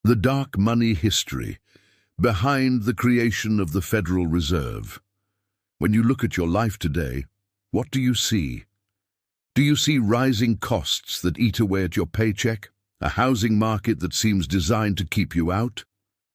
The dark money history behind the creation of the Federal Reserve. When you look at your life today, what do you see? Do you see rising costs that eat away at your paycheck, a housing market that seems designed to keep you out,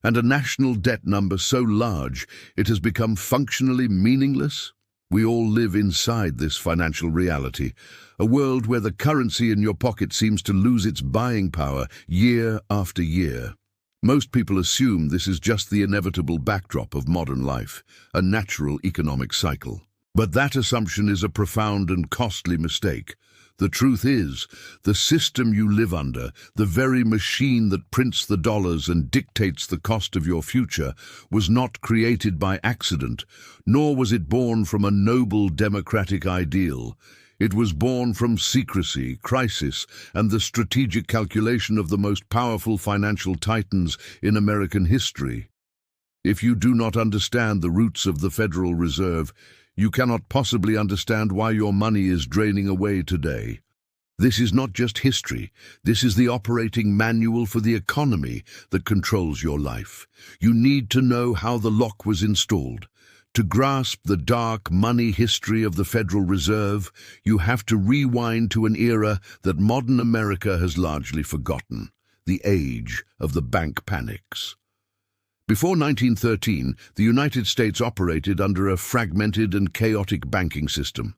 and a national debt number so large it has become functionally meaningless? We all live inside this financial reality, a world where the currency in your pocket seems to lose its buying power year after year. Most people assume this is just the inevitable backdrop of modern life, a natural economic cycle. But that assumption is a profound and costly mistake. The truth is, the system you live under, the very machine that prints the dollars and dictates the cost of your future, was not created by accident, nor was it born from a noble democratic ideal. It was born from secrecy, crisis, and the strategic calculation of the most powerful financial titans in American history. If you do not understand the roots of the Federal Reserve, you cannot possibly understand why your money is draining away today. This is not just history. This is the operating manual for the economy that controls your life. You need to know how the lock was installed. To grasp the dark money history of the Federal Reserve, you have to rewind to an era that modern America has largely forgotten, the age of the bank panics. Before 1913, the United States operated under a fragmented and chaotic banking system.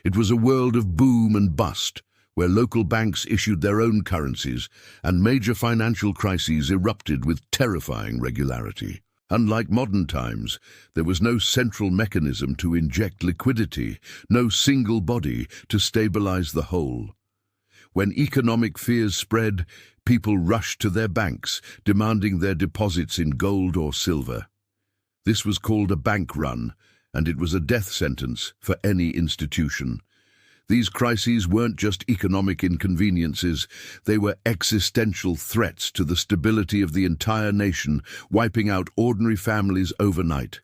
It was a world of boom and bust, where local banks issued their own currencies and major financial crises erupted with terrifying regularity. Unlike modern times, there was no central mechanism to inject liquidity, no single body to stabilize the whole. When economic fears spread, people rushed to their banks, demanding their deposits in gold or silver. This was called a bank run, and it was a death sentence for any institution. These crises weren't just economic inconveniences, they were existential threats to the stability of the entire nation, wiping out ordinary families overnight.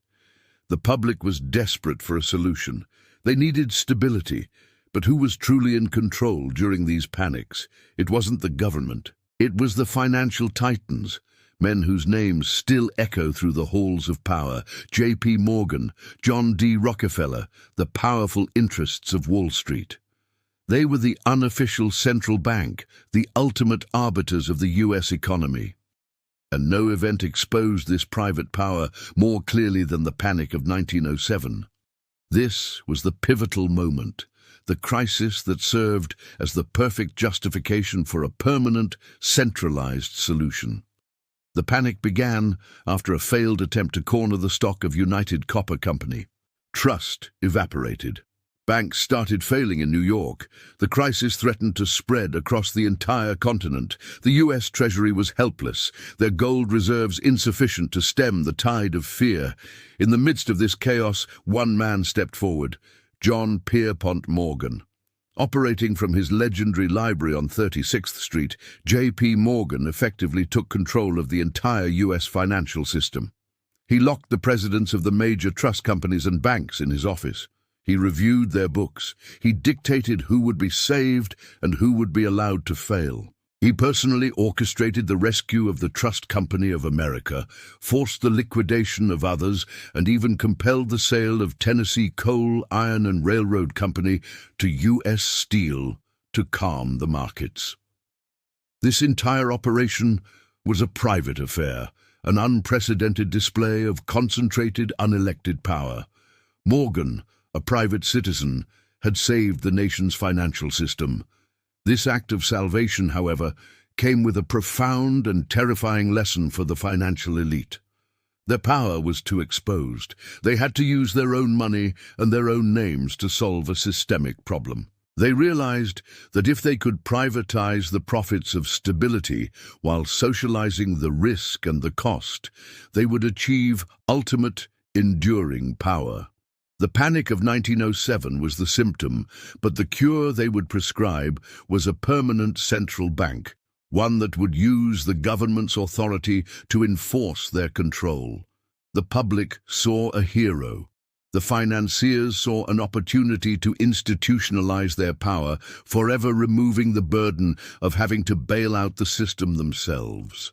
The public was desperate for a solution. They needed stability. But who was truly in control during these panics? It wasn't the government. It was the financial titans, men whose names still echo through the halls of power. J.P. Morgan, John D. Rockefeller, the powerful interests of Wall Street. They were the unofficial central bank, the ultimate arbiters of the U.S. economy. And no event exposed this private power more clearly than the Panic of 1907. This was the pivotal moment, the crisis that served as the perfect justification for a permanent, centralized solution. The panic began after a failed attempt to corner the stock of United Copper Company. Trust evaporated. Banks started failing in New York. The crisis threatened to spread across the entire continent. The U.S. Treasury was helpless, their gold reserves insufficient to stem the tide of fear. In the midst of this chaos, one man stepped forward, John Pierpont Morgan. Operating from his legendary library on 36th Street, J.P. Morgan effectively took control of the entire U.S. financial system. He locked the presidents of the major trust companies and banks in his office. He reviewed their books. He dictated who would be saved and who would be allowed to fail. He personally orchestrated the rescue of the Trust Company of America, forced the liquidation of others, and even compelled the sale of Tennessee Coal, Iron and Railroad Company to U.S. Steel to calm the markets. This entire operation was a private affair, an unprecedented display of concentrated, unelected power. Morgan, a private citizen, had saved the nation's financial system. This act of salvation, however, came with a profound and terrifying lesson for the financial elite. Their power was too exposed. They had to use their own money and their own names to solve a systemic problem. They realized that if they could privatize the profits of stability while socializing the risk and the cost, they would achieve ultimate, enduring power. The Panic of 1907 was the symptom, but the cure they would prescribe was a permanent central bank, one that would use the government's authority to enforce their control. The public saw a hero. The financiers saw an opportunity to institutionalize their power, forever removing the burden of having to bail out the system themselves.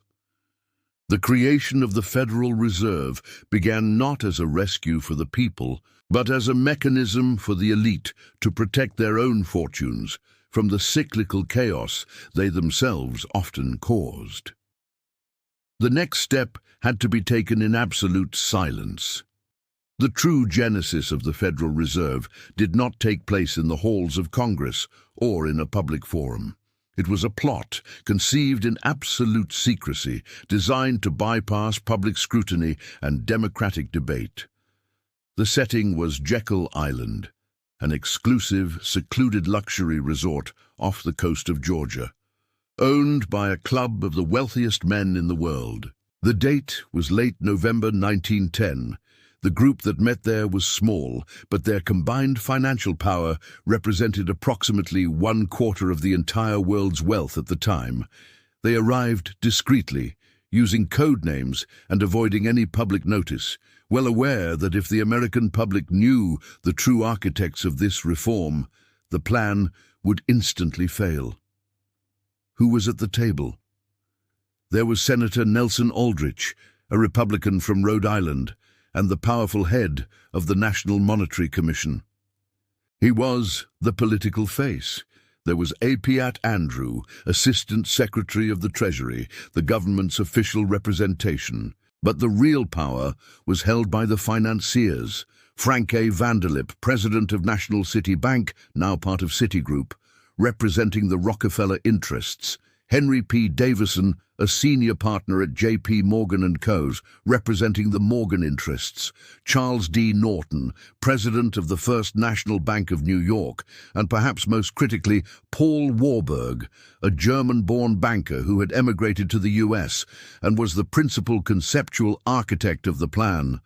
The creation of the Federal Reserve began not as a rescue for the people, but as a mechanism for the elite to protect their own fortunes from the cyclical chaos they themselves often caused. The next step had to be taken in absolute silence. The true genesis of the Federal Reserve did not take place in the halls of Congress or in a public forum. It was a plot conceived in absolute secrecy, designed to bypass public scrutiny and democratic debate. The setting was Jekyll Island, an exclusive, secluded luxury resort off the coast of Georgia, owned by a club of the wealthiest men in the world. The date was late November 1910. The group that met there was small, but their combined financial power represented approximately 1/4 of the entire world's wealth at the time. They arrived discreetly, using code names and avoiding any public notice, well aware that if the American public knew the true architects of this reform, the plan would instantly fail. Who was at the table? There was Senator Nelson Aldrich, a Republican from Rhode Island, and the powerful head of the National Monetary Commission. He was the political face. There was Apiat Andrew, Assistant Secretary of the Treasury, the government's official representation. But the real power was held by the financiers. Frank A. Vanderlip, President of National City Bank, now part of Citigroup, representing the Rockefeller interests. Henry P. Davison, a senior partner at J.P. Morgan & Co.'s, representing the Morgan interests. Charles D. Norton, president of the First National Bank of New York, and perhaps most critically, Paul Warburg, a German-born banker who had emigrated to the U.S. and was the principal conceptual architect of the plan,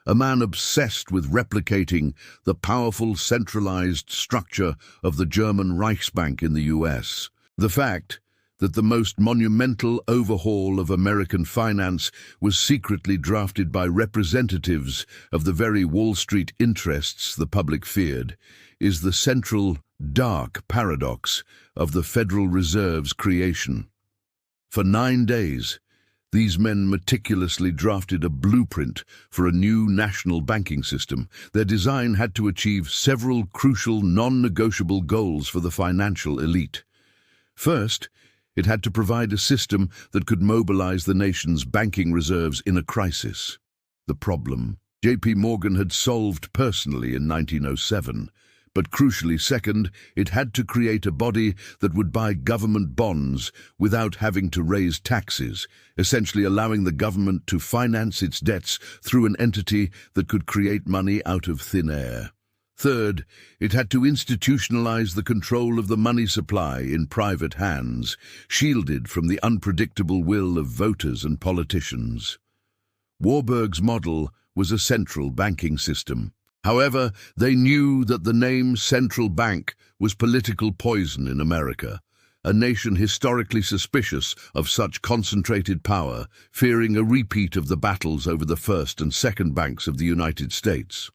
a man obsessed with replicating the powerful centralized structure of the German Reichsbank in the U.S. The fact that the most monumental overhaul of American finance was secretly drafted by representatives of the very Wall Street interests the public feared, is the central, dark paradox of the Federal Reserve's creation. For 9 days, these men meticulously drafted a blueprint for a new national banking system. Their design had to achieve several crucial, non-negotiable goals for the financial elite. First, it had to provide a system that could mobilize the nation's banking reserves in a crisis. The problem, J.P. Morgan had solved personally in 1907, but crucially second, it had to create a body that would buy government bonds without having to raise taxes, essentially allowing the government to finance its debts through an entity that could create money out of thin air. Third, it had to institutionalize the control of the money supply in private hands, shielded from the unpredictable will of voters and politicians. Warburg's model was a central banking system. However, they knew that the name central bank was political poison in America, a nation historically suspicious of such concentrated power, fearing a repeat of the battles over the first and second banks of the United States.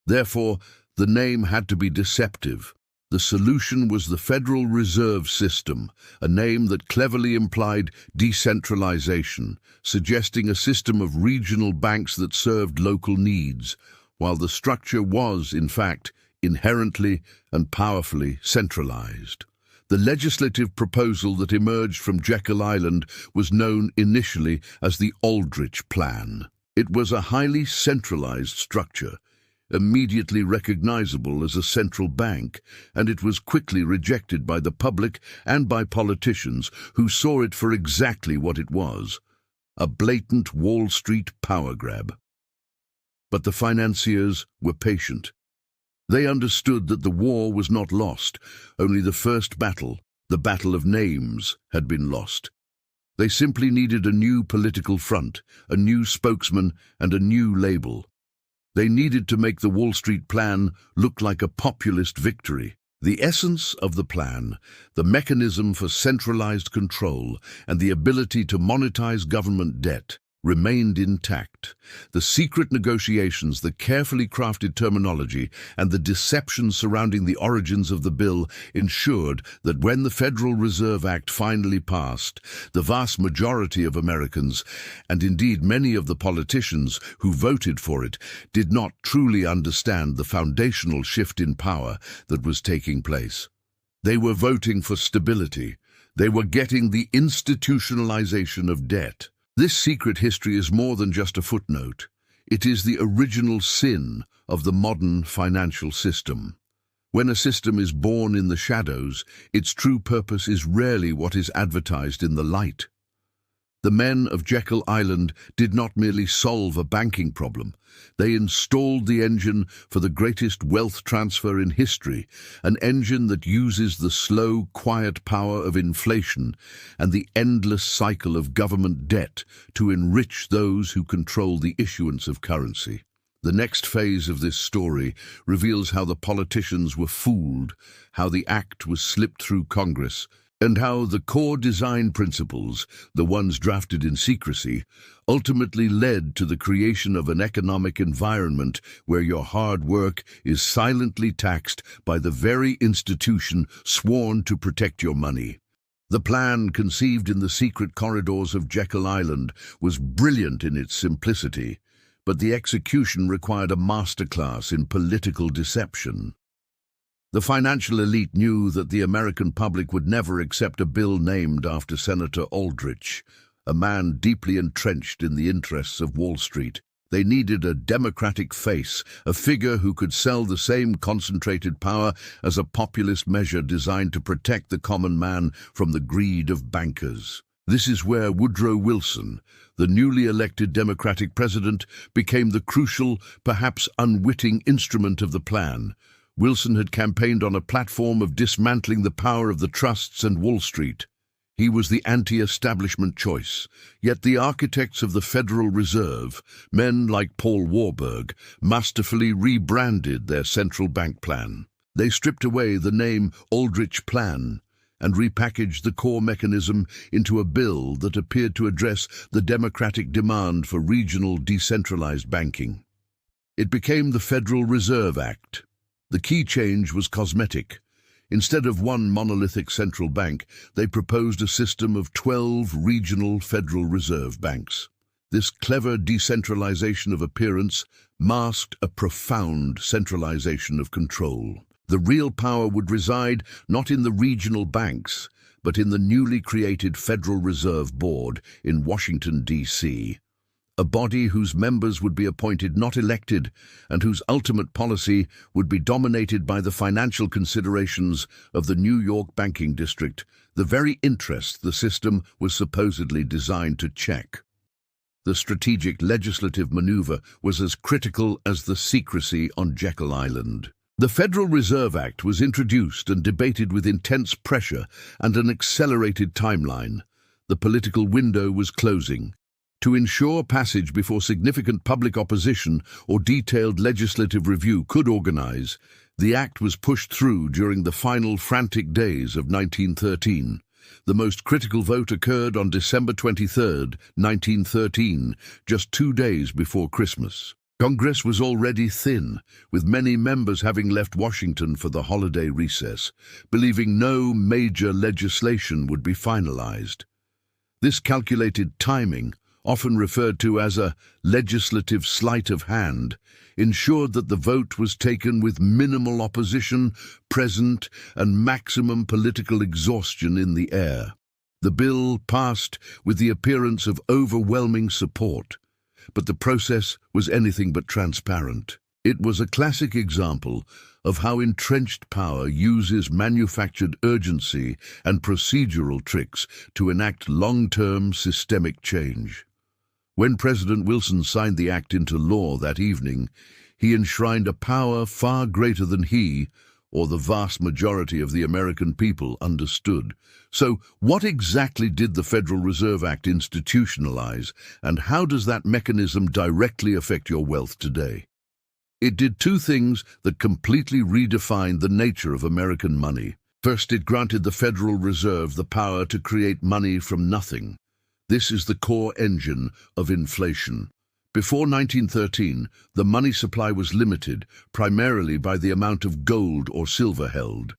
Therefore, the name had to be deceptive. The solution was the Federal Reserve System, a name that cleverly implied decentralization, suggesting a system of regional banks that served local needs, while the structure was, in fact, inherently and powerfully centralized. The legislative proposal that emerged from Jekyll Island was known initially as the Aldrich Plan. It was a highly centralized structure, immediately recognizable as a central bank, and it was quickly rejected by the public and by politicians who saw it for exactly what it was, a blatant Wall Street power grab. But the financiers were patient. They understood that the war was not lost, only the first battle, the battle of names, had been lost. They simply needed a new political front, a new spokesman, and a new label. They needed to make the Wall Street plan look like a populist victory. The essence of the plan, the mechanism for centralized control, and the ability to monetize government debt, remained intact. The secret negotiations, the carefully crafted terminology, and the deception surrounding the origins of the bill ensured that when the Federal Reserve Act finally passed, the vast majority of Americans, and indeed many of the politicians who voted for it, did not truly understand the foundational shift in power that was taking place. They were voting for stability. They were getting the institutionalization of debt. This secret history is more than just a footnote. It is the original sin of the modern financial system. When a system is born in the shadows, its true purpose is rarely what is advertised in the light. The men of Jekyll Island did not merely solve a banking problem. They installed the engine for the greatest wealth transfer in history, an engine that uses the slow, quiet power of inflation and the endless cycle of government debt to enrich those who control the issuance of currency. The next phase of this story reveals how the politicians were fooled, how the act was slipped through Congress, and how the core design principles, the ones drafted in secrecy, ultimately led to the creation of an economic environment where your hard work is silently taxed by the very institution sworn to protect your money. The plan, conceived in the secret corridors of Jekyll Island, was brilliant in its simplicity, but the execution required a masterclass in political deception. The financial elite knew that the American public would never accept a bill named after Senator Aldrich, a man deeply entrenched in the interests of Wall Street. They needed a democratic face, a figure who could sell the same concentrated power as a populist measure designed to protect the common man from the greed of bankers. This is where Woodrow Wilson, the newly elected Democratic president, became the crucial, perhaps unwitting instrument of the plan. Wilson had campaigned on a platform of dismantling the power of the trusts and Wall Street. He was the anti-establishment choice, yet the architects of the Federal Reserve, men like Paul Warburg, masterfully rebranded their central bank plan. They stripped away the name Aldrich Plan and repackaged the core mechanism into a bill that appeared to address the democratic demand for regional decentralized banking. It became the Federal Reserve Act. The key change was cosmetic. Instead of one monolithic central bank, they proposed a system of 12 regional Federal Reserve banks. This clever decentralization of appearance masked a profound centralization of control. The real power would reside not in the regional banks, but in the newly created Federal Reserve Board in Washington, D.C., a body whose members would be appointed, not elected, and whose ultimate policy would be dominated by the financial considerations of the New York banking district, the very interest the system was supposedly designed to check. The strategic legislative maneuver was as critical as the secrecy on Jekyll Island. The Federal Reserve Act was introduced and debated with intense pressure and an accelerated timeline. The political window was closing. To ensure passage before significant public opposition or detailed legislative review could organize, the act was pushed through during the final frantic days of 1913. The most critical vote occurred on December 23, 1913, just 2 days before Christmas. Congress was already thin, with many members having left Washington for the holiday recess, believing no major legislation would be finalized. This calculated timing, often referred to as a legislative sleight of hand, ensured that the vote was taken with minimal opposition present and maximum political exhaustion in the air. The bill passed with the appearance of overwhelming support, but the process was anything but transparent. It was a classic example of how entrenched power uses manufactured urgency and procedural tricks to enact long-term systemic change. When President Wilson signed the act into law that evening, he enshrined a power far greater than he, or the vast majority of the American people, understood. So, what exactly did the Federal Reserve Act institutionalize, and how does that mechanism directly affect your wealth today? It did two things that completely redefined the nature of American money. First, it granted the Federal Reserve the power to create money from nothing. This is the core engine of inflation. Before 1913, the money supply was limited primarily by the amount of gold or silver held.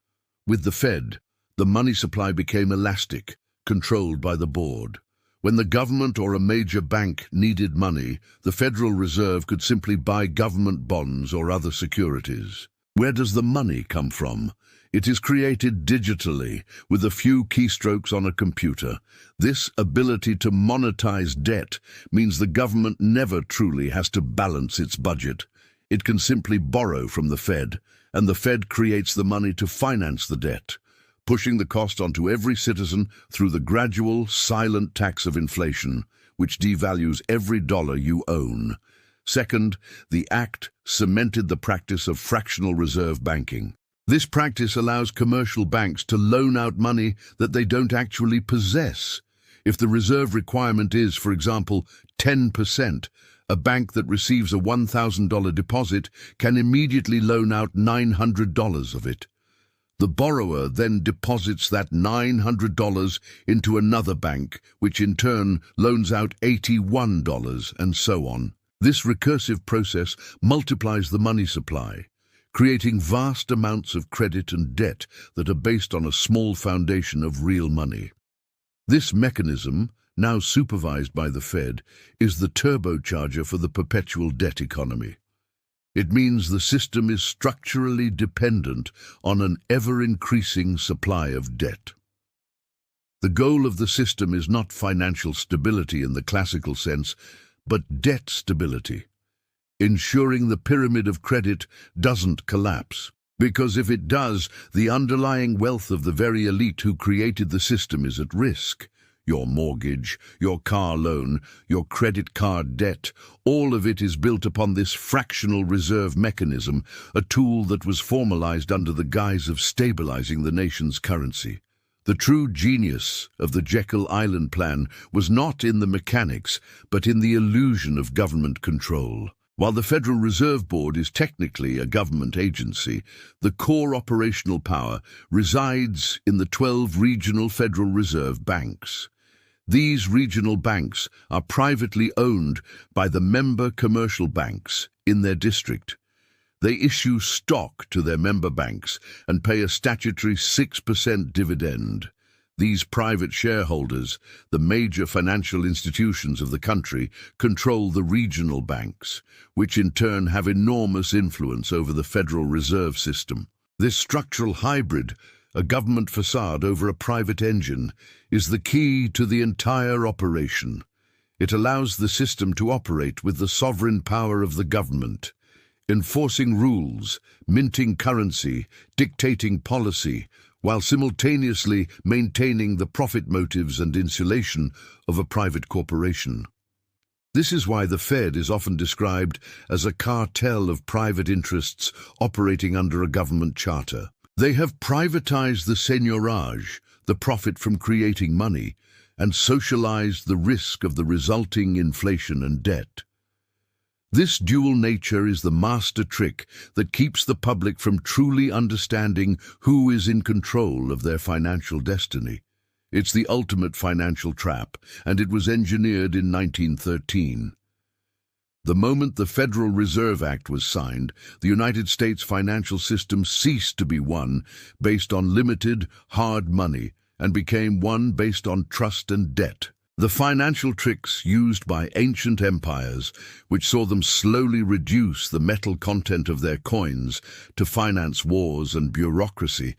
With the Fed, the money supply became elastic, controlled by the board. When the government or a major bank needed money, the Federal Reserve could simply buy government bonds or other securities. Where does the money come from? It is created digitally, with a few keystrokes on a computer. This ability to monetize debt means the government never truly has to balance its budget. It can simply borrow from the Fed, and the Fed creates the money to finance the debt, pushing the cost onto every citizen through the gradual, silent tax of inflation, which devalues every dollar you own. Second, the Act cemented the practice of fractional reserve banking. This practice allows commercial banks to loan out money that they don't actually possess. If the reserve requirement is, for example, 10%, a bank that receives a $1,000 deposit can immediately loan out $900 of it. The borrower then deposits that $900 into another bank, which in turn loans out $81, and so on. This recursive process multiplies the money supply, creating vast amounts of credit and debt that are based on a small foundation of real money. This mechanism, now supervised by the Fed, is the turbocharger for the perpetual debt economy. It means the system is structurally dependent on an ever-increasing supply of debt. The goal of the system is not financial stability in the classical sense, but debt stability, ensuring the pyramid of credit doesn't collapse. Because if it does, the underlying wealth of the very elite who created the system is at risk. Your mortgage, your car loan, your credit card debt, all of it is built upon this fractional reserve mechanism, a tool that was formalized under the guise of stabilizing the nation's currency. The true genius of the Jekyll Island plan was not in the mechanics, but in the illusion of government control. While the Federal Reserve Board is technically a government agency, the core operational power resides in the 12 regional Federal Reserve banks. These regional banks are privately owned by the member commercial banks in their district. They issue stock to their member banks and pay a statutory 6% dividend. These private shareholders, the major financial institutions of the country, control the regional banks, which in turn have enormous influence over the Federal Reserve System. This structural hybrid, a government facade over a private engine, is the key to the entire operation. It allows the system to operate with the sovereign power of the government, enforcing rules, minting currency, dictating policy, while simultaneously maintaining the profit motives and insulation of a private corporation. This is why the Fed is often described as a cartel of private interests operating under a government charter. They have privatized the seigniorage, the profit from creating money, and socialized the risk of the resulting inflation and debt. This dual nature is the master trick that keeps the public from truly understanding who is in control of their financial destiny. It's the ultimate financial trap, and it was engineered in 1913. The moment the Federal Reserve Act was signed, the United States financial system ceased to be one based on limited, hard money and became one based on trust and debt. The financial tricks used by ancient empires, which saw them slowly reduce the metal content of their coins to finance wars and bureaucracy,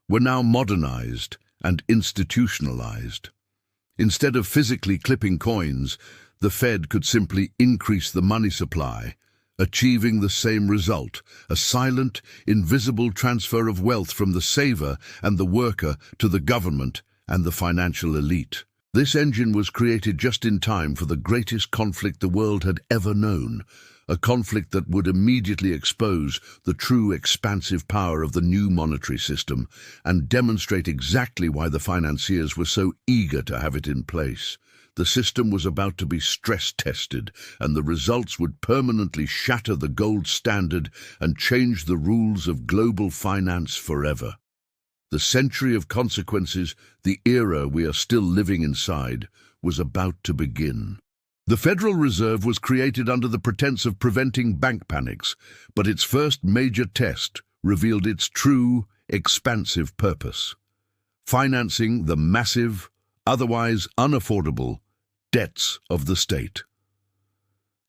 were now modernized and institutionalized. Instead of physically clipping coins, the Fed could simply increase the money supply, achieving the same result, a silent, invisible transfer of wealth from the saver and the worker to the government and the financial elite. This engine was created just in time for the greatest conflict the world had ever known, a conflict that would immediately expose the true expansive power of the new monetary system and demonstrate exactly why the financiers were so eager to have it in place. The system was about to be stress-tested, and the results would permanently shatter the gold standard and change the rules of global finance forever. The century of consequences, the era we are still living inside, was about to begin. The Federal Reserve was created under the pretense of preventing bank panics, but its first major test revealed its true, expansive purpose: financing the massive, otherwise unaffordable, debts of the state.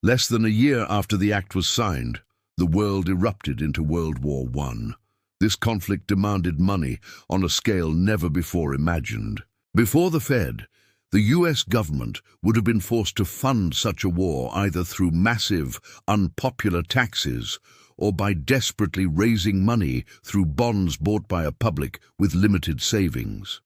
Less than a year after the act was signed, the world erupted into World War I. This conflict demanded money on a scale never before imagined. Before the Fed, the US government would have been forced to fund such a war either through massive, unpopular taxes or by desperately raising money through bonds bought by a public with limited savings.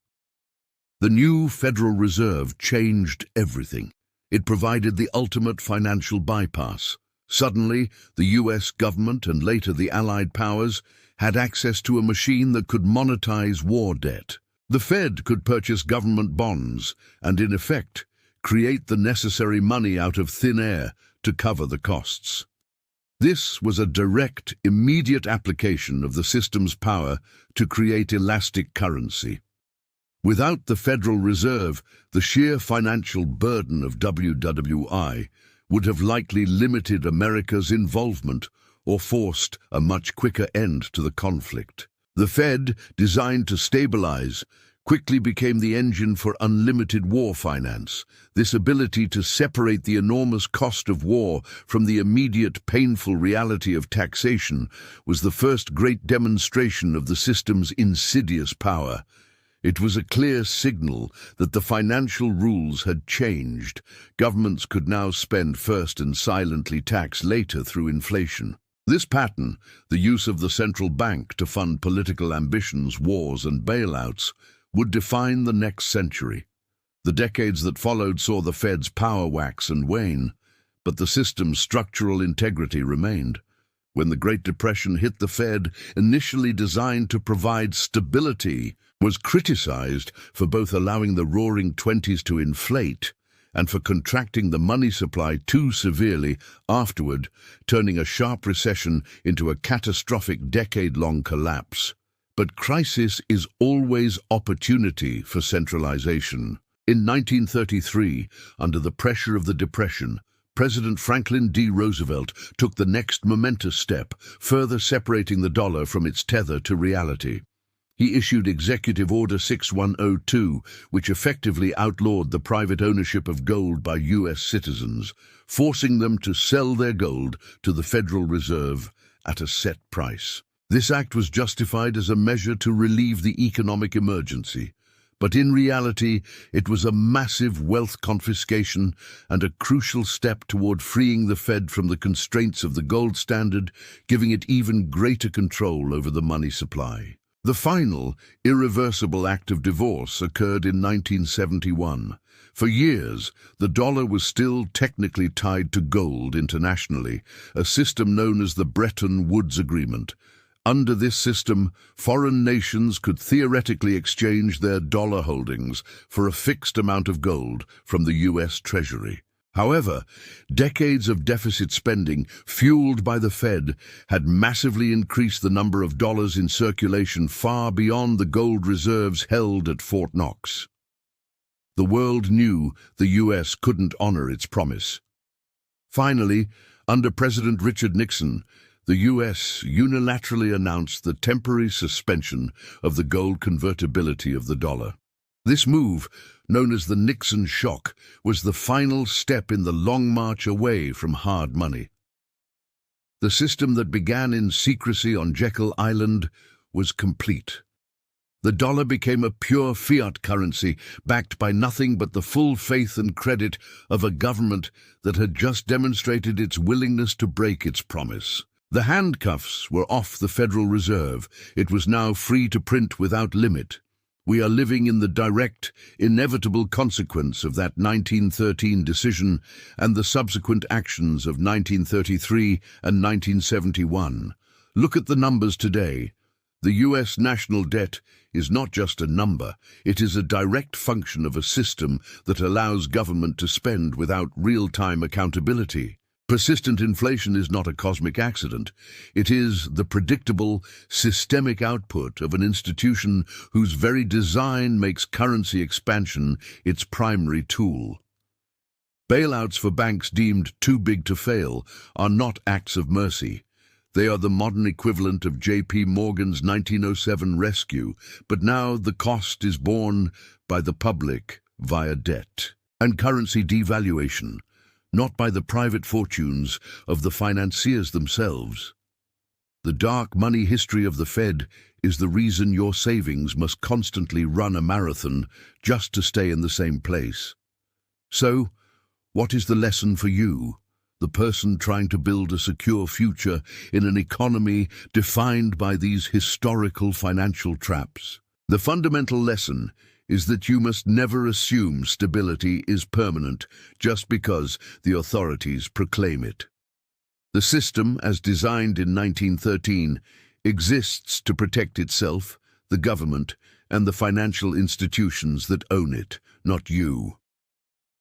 The new Federal Reserve changed everything. It provided the ultimate financial bypass. Suddenly, the US government and later the Allied powers had access to a machine that could monetize war debt. The Fed could purchase government bonds and, in effect, create the necessary money out of thin air to cover the costs. This was a direct, immediate application of the system's power to create elastic currency. Without the Federal Reserve, the sheer financial burden of WWI would have likely limited America's involvement or forced a much quicker end to the conflict. The Fed, designed to stabilize, quickly became the engine for unlimited war finance. This ability to separate the enormous cost of war from the immediate, painful reality of taxation was the first great demonstration of the system's insidious power. It was a clear signal that the financial rules had changed. Governments could now spend first and silently tax later through inflation. This pattern, the use of the central bank to fund political ambitions, wars and bailouts, would define the next century. The decades that followed saw the Fed's power wax and wane, but the system's structural integrity remained. When the Great Depression hit, the Fed, initially designed to provide stability, was criticized for both allowing the Roaring Twenties to inflate and for contracting the money supply too severely afterward, turning a sharp recession into a catastrophic decade-long collapse. But crisis is always opportunity for centralization. In 1933, under the pressure of the Depression, President Franklin D. Roosevelt took the next momentous step, further separating the dollar from its tether to reality. He issued Executive Order 6102, which effectively outlawed the private ownership of gold by U.S. citizens, forcing them to sell their gold to the Federal Reserve at a set price. This act was justified as a measure to relieve the economic emergency, but in reality it was a massive wealth confiscation and a crucial step toward freeing the Fed from the constraints of the gold standard, giving it even greater control over the money supply. The final, irreversible act of divorce occurred in 1971. For years, the dollar was still technically tied to gold internationally, a system known as the Bretton Woods Agreement. Under this system, foreign nations could theoretically exchange their dollar holdings for a fixed amount of gold from the U.S. Treasury. However, decades of deficit spending, fueled by the Fed, had massively increased the number of dollars in circulation far beyond the gold reserves held at Fort Knox. The world knew the U.S. couldn't honor its promise. Finally, under President Richard Nixon, the U.S. unilaterally announced the temporary suspension of the gold convertibility of the dollar. This move, known as the Nixon Shock, was the final step in the long march away from hard money. The system that began in secrecy on Jekyll Island was complete. The dollar became a pure fiat currency, backed by nothing but the full faith and credit of a government that had just demonstrated its willingness to break its promise. The handcuffs were off the Federal Reserve. It was now free to print without limit. We are living in the direct, inevitable consequence of that 1913 decision and the subsequent actions of 1933 and 1971. Look at the numbers today. The U.S. national debt is not just a number, it is a direct function of a system that allows government to spend without real-time accountability. Persistent inflation is not a cosmic accident. It is the predictable, systemic output of an institution whose very design makes currency expansion its primary tool. Bailouts for banks deemed too big to fail are not acts of mercy. They are the modern equivalent of J.P. Morgan's 1907 rescue, but now the cost is borne by the public via debt and currency devaluation, not by the private fortunes of the financiers themselves. The dark money history of the Fed is the reason your savings must constantly run a marathon just to stay in the same place. So, what is the lesson for you, the person trying to build a secure future in an economy defined by these historical financial traps? The fundamental lesson is that you must never assume stability is permanent just because the authorities proclaim it. The system, as designed in 1913, exists to protect itself, the government, and the financial institutions that own it, not you.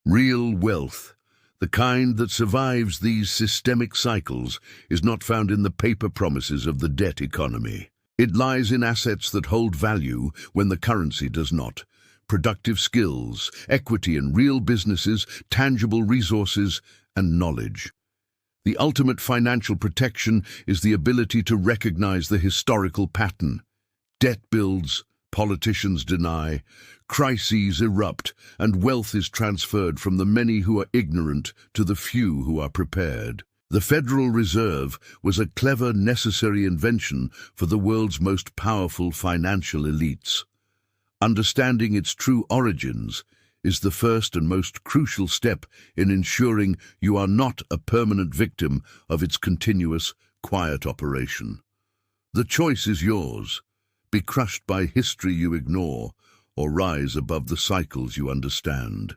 Real wealth, the kind that survives these systemic cycles, is not found in the paper promises of the debt economy. It lies in assets that hold value when the currency does not. Productive skills, equity in real businesses, tangible resources, and knowledge. The ultimate financial protection is the ability to recognize the historical pattern. Debt builds, politicians deny, crises erupt, and wealth is transferred from the many who are ignorant to the few who are prepared. The Federal Reserve was a clever, necessary invention for the world's most powerful financial elites. Understanding its true origins is the first and most crucial step in ensuring you are not a permanent victim of its continuous, quiet operation. The choice is yours. Be crushed by history you ignore, or rise above the cycles you understand.